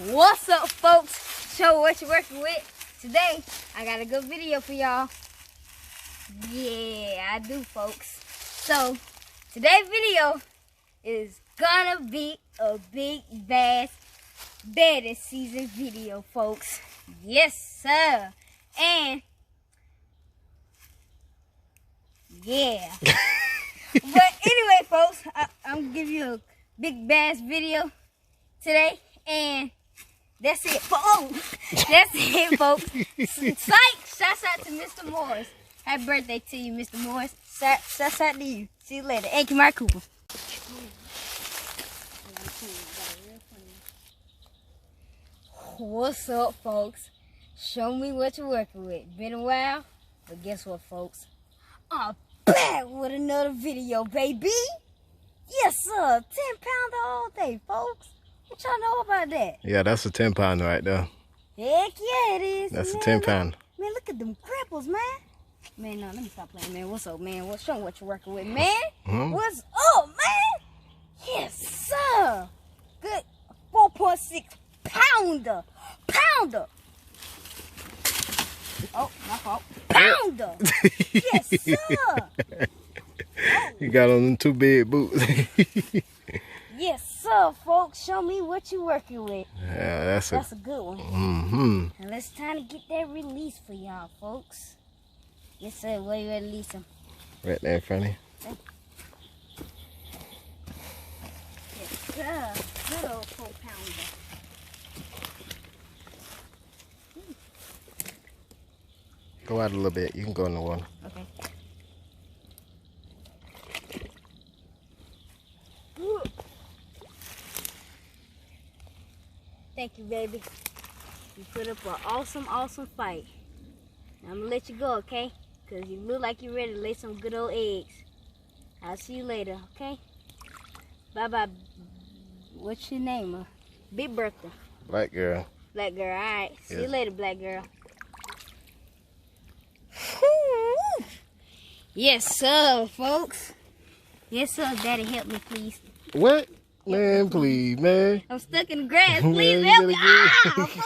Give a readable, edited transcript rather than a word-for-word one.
What's up, folks? Show what you're working with. Today, I got a good video for y'all. Yeah, I do, folks. So, today's video is gonna be a big bass bedding season video, folks. Yes, sir. And, yeah. But anyway, folks, I'm gonna give you a big bass video today. And that's it, folks. That's it, folks. Psych! Shouts out to Mr. Morris. Happy birthday to you, Mr. Morris. Shouts out to you. See you later. Thank you, Mark Cooper. What's up, folks? Show me what you're working with. Been a while, but guess what, folks? I'm back with another video, baby. Yes, sir. 10-pounder all day, folks. What y'all know about that? Yeah, that's a 10-pounder right there. Heck yeah, it is. That's man. a 10-pounder. Man, look at them cripples, man. Man, no, let me stop playing, man. What's up, man? Show me what you're working with, man. What's up, man? Yes, sir. Good 4.6 pounder. Oh, my fault. Pounder. Yes, sir. You got on them two big boots. Yes, sir, folks. Show me what you're working with. Yeah, that's a good one. And it's time to get that release for y'all, folks. Yes, sir. Where you release them? Right there in front of you. Yes, sir. Good old 4-pounder. Go out a little bit. You can go in the water. Okay. Thank you, baby. You put up an awesome fight. Now, I'm gonna let you go, okay? Because you look like you're ready to lay some good old eggs. I'll see you later, okay? Bye-bye. What's your name? Big Bertha. Black girl. Black girl, all right. See you later, black girl. Yes, sir, folks. Yes, sir. Daddy, help me, please. What? Man, please, man. I'm stuck in the grass. Please Man, help me. Ah, folks.